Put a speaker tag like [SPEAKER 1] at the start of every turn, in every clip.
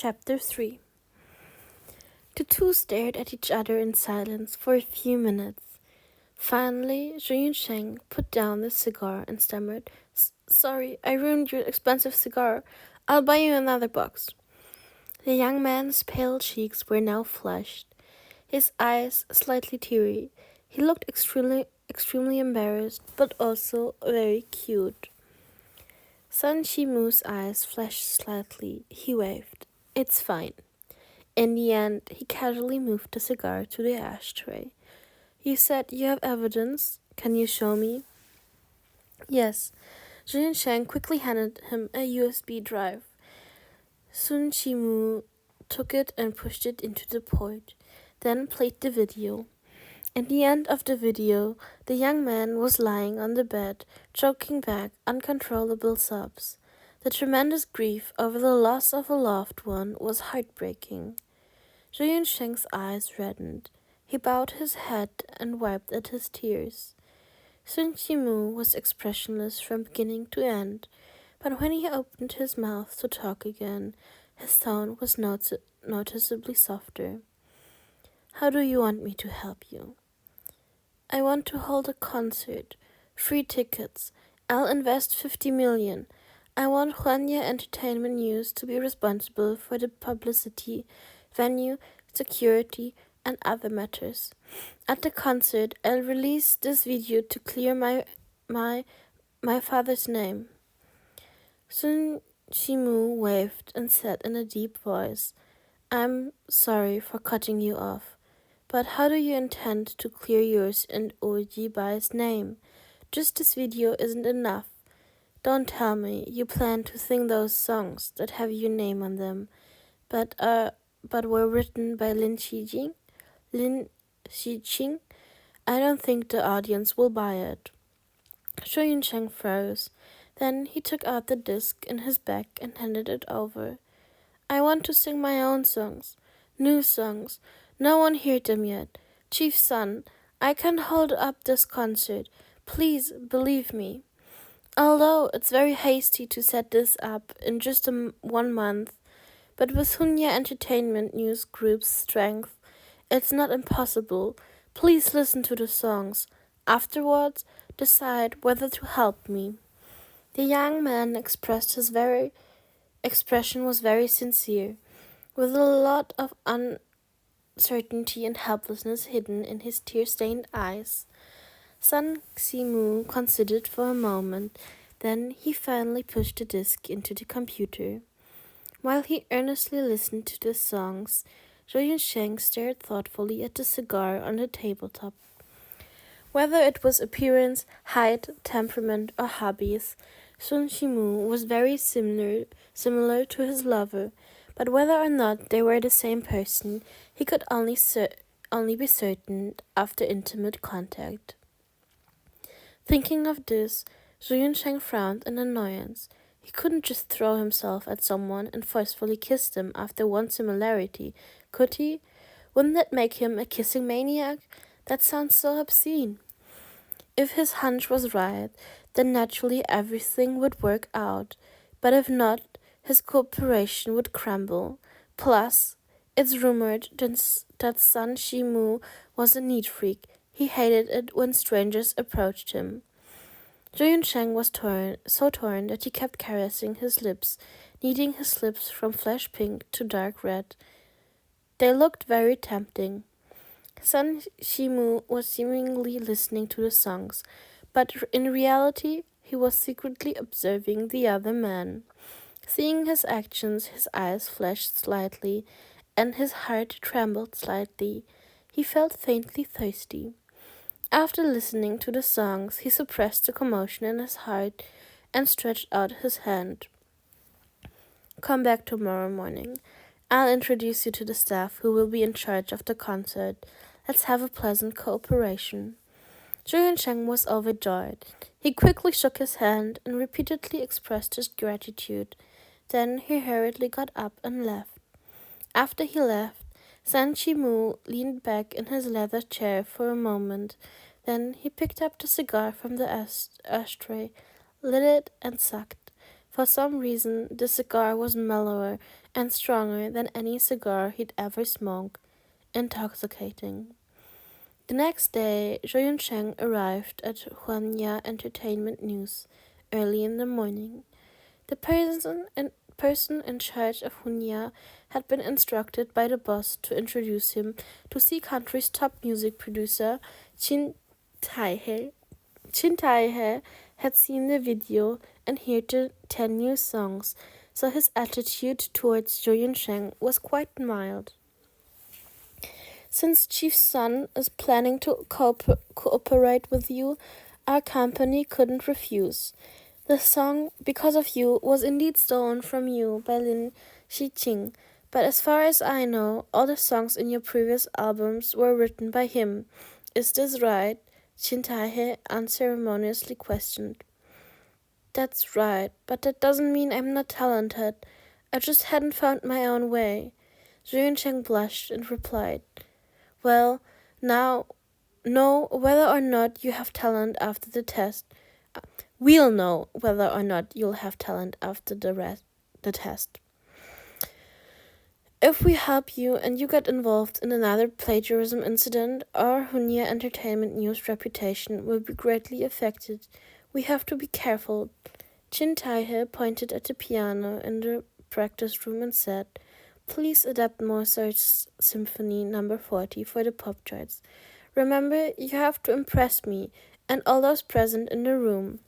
[SPEAKER 1] Chapter 3. The two stared at each other in silence for a few minutes. Finally, Zhu Sheng put down the cigar and stammered, "Sorry, I ruined your expensive cigar. I'll buy you another box." The young man's pale cheeks were now flushed, his eyes slightly teary. He looked extremely embarrassed, but also very cute. Sun Shimu's eyes flashed slightly. He waved. "It's fine." In the end, he casually moved the cigar to the ashtray. "You said you have evidence. Can you show me?" "Yes." Jin Sheng quickly handed him a USB drive. Sun Shimu took it and pushed it into the port, then played the video. At the end of the video, the young man was lying on the bed, choking back uncontrollable sobs. The tremendous grief over the loss of a loved one was heartbreaking. Zhu Sheng's eyes reddened. He bowed his head and wiped at his tears. Sun Qimu was expressionless from beginning to end, but when he opened his mouth to talk again, his tone was noticeably softer. "How do you want me to help you?" "I want to hold a concert. Free tickets. I'll invest 50 million. I want Huanya Entertainment News to be responsible for the publicity, venue, security, and other matters. At the concert, I'll release this video to clear my father's name." Sun Shimu waved and said in a deep voice, "I'm sorry for cutting you off, but how do you intend to clear yours and Oji Bai's name? Just this video isn't enough. Don't tell me you plan to sing those songs that have your name on them, but were written by Lin Xijing? I don't think the audience will buy it." Shu Yuncheng froze. Then he took out the disc in his bag and handed it over. "I want to sing my own songs. New songs. No one heard them yet. Chief Sun, I can hold up this concert. Please believe me. Although it's very hasty to set this up in just 1 month, but with Hunya Entertainment News Group's strength, it's not impossible. Please listen to the songs. Afterwards, decide whether to help me." The young man expression was very sincere, with a lot of uncertainty and helplessness hidden in his tear-stained eyes. Sun Ximu considered for a moment, then he finally pushed the disc into the computer. While he earnestly listened to the songs, Zhou Yunsheng stared thoughtfully at the cigar on the tabletop. Whether it was appearance, height, temperament, or hobbies, Sun Shimu was very similar to his lover, but whether or not they were the same person, he could only be certain after intimate contact. Thinking of this, Zhu Yunsheng frowned in annoyance. He couldn't just throw himself at someone and forcefully kiss them after one similarity, could he? Wouldn't that make him a kissing maniac? That sounds so obscene. If his hunch was right, then naturally everything would work out, but if not, his cooperation would crumble. Plus, it's rumored that Sun Shimu was a neat freak. He hated it when strangers approached him. Zhu Yunsheng was so torn that he kept caressing his lips, kneading his lips from flesh pink to dark red. They looked very tempting. Sun Shimu was seemingly listening to the songs, but in reality he was secretly observing the other man. Seeing his actions, his eyes flashed slightly, and his heart trembled slightly. He felt faintly thirsty. After listening to the songs, he suppressed the commotion in his heart and stretched out his hand. "Come back tomorrow morning. I'll introduce you to the staff who will be in charge of the concert. Let's have a pleasant cooperation." Zhu Yunsheng was overjoyed. He quickly shook his hand and repeatedly expressed his gratitude. Then he hurriedly got up and left. After he left, San Chimu leaned back in his leather chair for a moment. Then he picked up the cigar from the ashtray, lit it, and sucked. For some reason, the cigar was mellower and stronger than any cigar he'd ever smoked. Intoxicating. The next day, Zhou Cheng arrived at Huanya Entertainment News early in the morning. The person in charge of Hunya had been instructed by the boss to introduce him to Sea Country's top music producer, Qin Taihe. Qin Taihe had seen the video and heard the 10 new songs, so his attitude towards Zhou Sheng was quite mild. Since Chief Sun is planning to cooperate with you, our company couldn't refuse. The song Because of You was indeed stolen from you by Lin Xiqing, but as far as I know, all the songs in your previous albums were written by him. Is this right? Qin Taihe unceremoniously questioned. That's right, but that doesn't mean I'm not talented. I just hadn't found my own way. Zhu Cheng blushed and replied, Well, now know whether or not you have talent after the test. We'll know whether or not you'll have talent after the test. If we help you and you get involved in another plagiarism incident, our Hunya Entertainment News reputation will be greatly affected. We have to be careful. Qin Taihe pointed at the piano in the practice room and said, Please adapt Mozart's Symphony No. 40 for the pop charts. Remember, you have to impress me and all those present in the room.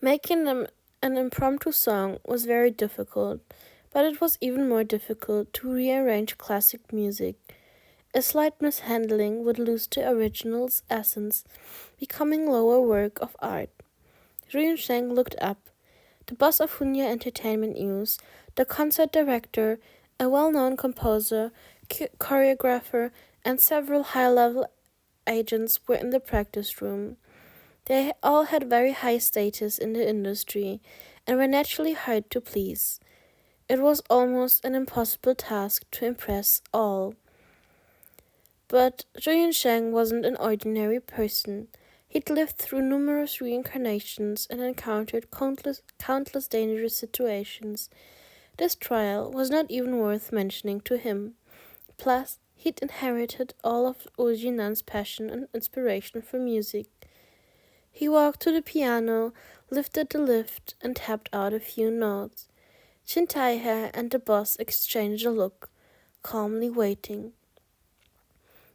[SPEAKER 1] Making them an impromptu song was very difficult, but it was even more difficult to rearrange classic music. A slight mishandling would lose the original's essence, becoming lower work of art. Ryu Sheng looked up. The boss of Hunya Entertainment News, the concert director, a well-known composer, choreographer, and several high-level agents were in the practice room. They all had very high status in the industry and were naturally hard to please. It was almost an impossible task to impress all. But Zhou Sheng wasn't an ordinary person. He'd lived through numerous reincarnations and encountered countless dangerous situations. This trial was not even worth mentioning to him. Plus, he'd inherited all of Wu Jinan's passion and inspiration for music. He walked to the piano, lifted the lift, and tapped out a few notes. Qin Taihe and the boss exchanged a look, calmly waiting.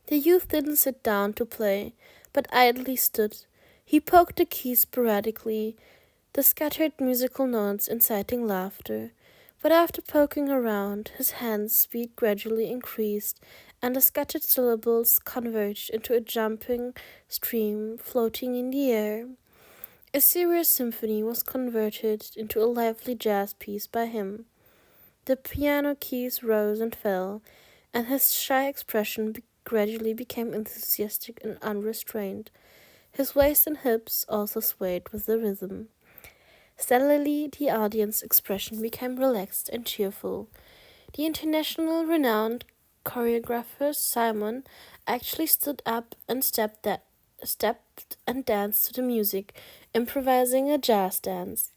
[SPEAKER 1] The youth didn't sit down to play, but idly stood. He poked the keys sporadically, the scattered musical notes inciting laughter. But after poking around, his hand's speed gradually increased, and the scattered syllables converged into a jumping stream floating in the air. A serious symphony was converted into a lively jazz piece by him. The piano keys rose and fell, and his shy expression gradually became enthusiastic and unrestrained. His waist and hips also swayed with the rhythm. Steadily, the audience expression became relaxed and cheerful. The international renowned choreographer Simon actually stood up and stepped and danced to the music, improvising a jazz dance.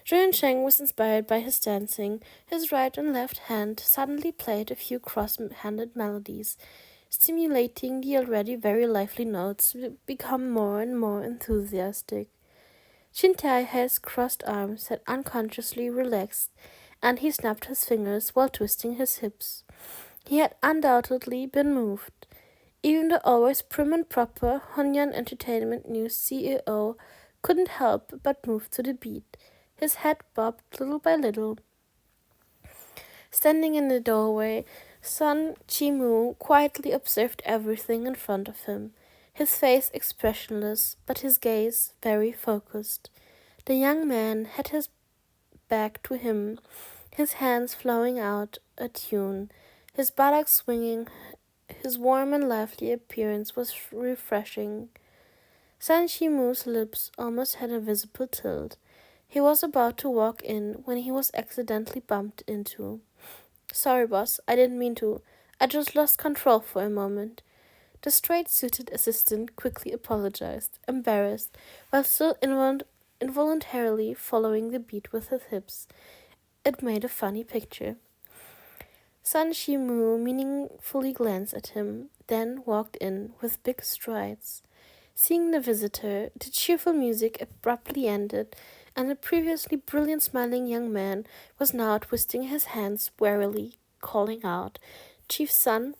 [SPEAKER 1] Zhou Cheng was inspired by his dancing. His right and left hand suddenly played a few cross-handed melodies, stimulating the already very lively notes to become more and more enthusiastic. Qin Taihe's crossed arms had unconsciously relaxed, and he snapped his fingers while twisting his hips. He had undoubtedly been moved. Even the always prim and proper Honyan Entertainment News CEO couldn't help but move to the beat. His head bobbed little by little. Standing in the doorway, Sun Chimu quietly observed everything in front of him, his face expressionless, but his gaze very focused. The young man had his back to him, his hands flowing out a tune, his buttocks swinging. His warm and lively appearance was refreshing. San Chimu's lips almost had a visible tilt. He was about to walk in when he was accidentally bumped into. Sorry, boss, I didn't mean to. I just lost control for a moment. The straight-suited assistant quickly apologized, embarrassed, while still involuntarily following the beat with his hips. It made a funny picture. Sun Shimu meaningfully glanced at him, then walked in with big strides. Seeing the visitor, the cheerful music abruptly ended, and the previously brilliant smiling young man was now twisting his hands warily, calling out, "Chief Sun."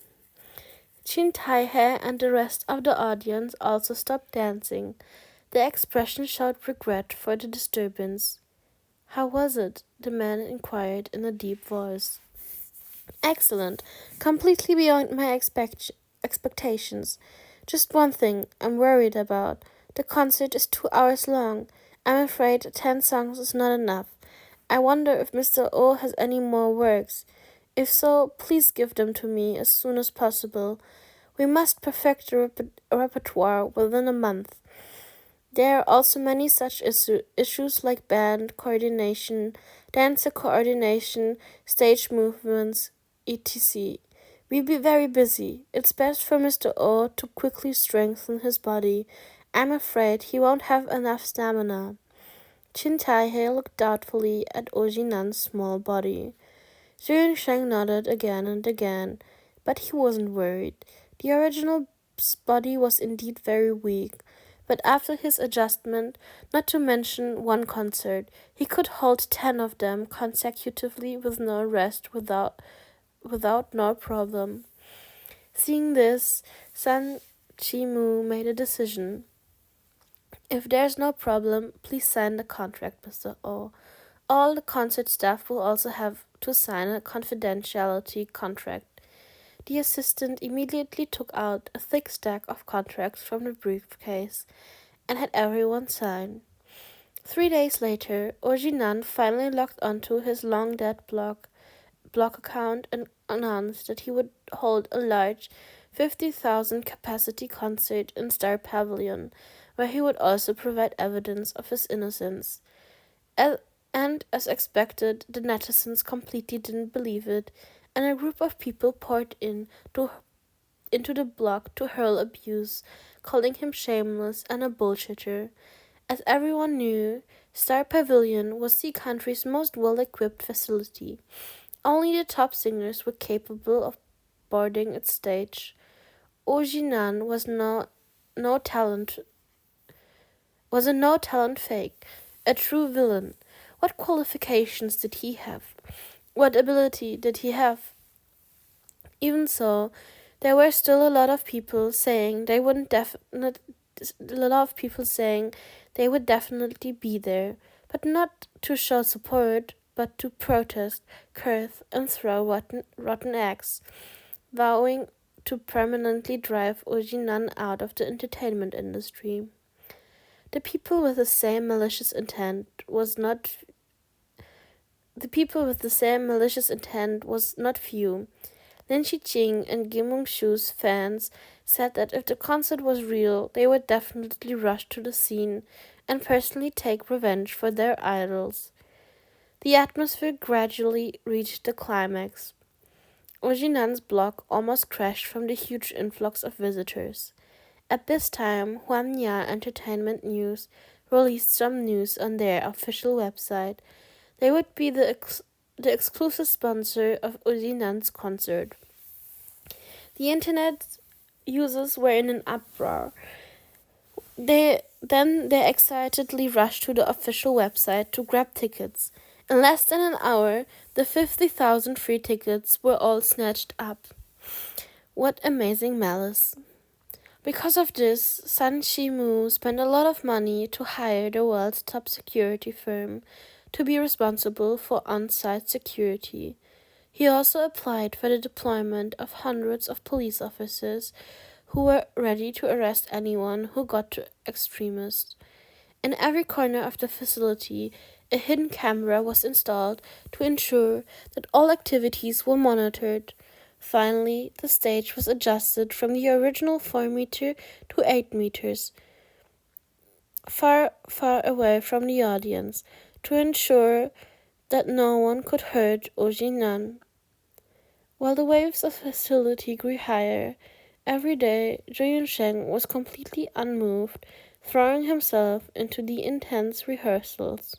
[SPEAKER 1] Chin Tai He and the rest of the audience also stopped dancing. Their expression showed regret for the disturbance. "How was it?" the man inquired in a deep voice. "Excellent. Completely beyond my expectations. Just one thing I'm worried about. The concert is 2 hours long. I'm afraid 10 songs is not enough. I wonder if Mr. O has any more works. If so, please give them to me as soon as possible. We must perfect the repertoire within a month. There are also many such issues like band coordination, dancer coordination, stage movements, etc. We'll be very busy. It's best for Mr. O to quickly strengthen his body. I'm afraid he won't have enough stamina." Chin Tai-he looked doubtfully at Ojinan's small body. Zhu Sheng nodded again and again, but he wasn't worried. The original's body was indeed very weak, but after his adjustment, not to mention one concert, he could hold 10 of them consecutively with no rest without no problem. Seeing this, San Chimu made a decision. "If there's no problem, please sign the contract, Mr. O. All the concert staff will also have to sign a confidentiality contract." The assistant immediately took out a thick stack of contracts from the briefcase and had everyone sign. 3 days later, Ojinan finally logged onto his long-dead blog account and announced that he would hold a large 50,000 capacity concert in Star Pavilion, where he would also provide evidence of his innocence. And as expected, the netizens completely didn't believe it, and a group of people poured into the blog to hurl abuse, calling him shameless and a bullshitter. As everyone knew, Star Pavilion was the country's most well-equipped facility. Only the top singers were capable of boarding its stage. Ojinan was a no-talent fake, a true villain. What qualifications did he have? What ability did he have? Even so, there were still a lot of people saying they would definitely be there, but not to show support, but to protest, curse, and throw rotten eggs, vowing to permanently drive Ojinan out of the entertainment industry. The people with the same malicious intent was not few. Lin Xiqing and Gimung Shu's fans said that if the concert was real, they would definitely rush to the scene and personally take revenge for their idols. The atmosphere gradually reached the climax. Ojinan's blog almost crashed from the huge influx of visitors. At this time, Huanya Entertainment News released some news on their official website. They would be the exclusive sponsor of Ojinan's concert. The internet users were in an uproar. They excitedly rushed to the official website to grab tickets. In less than an hour, the 50,000 free tickets were all snatched up. What amazing malice. Because of this, San Shimu spent a lot of money to hire the world's top security firm to be responsible for on-site security. He also applied for the deployment of hundreds of police officers who were ready to arrest anyone who got to extremists. In every corner of the facility, a hidden camera was installed to ensure that all activities were monitored. Finally, the stage was adjusted from the original 4 meters to 8 meters, far away from the audience, to ensure that no one could hurt Ojinan. While the waves of hostility grew higher, every day Zhu Yunsheng was completely unmoved, throwing himself into the intense rehearsals.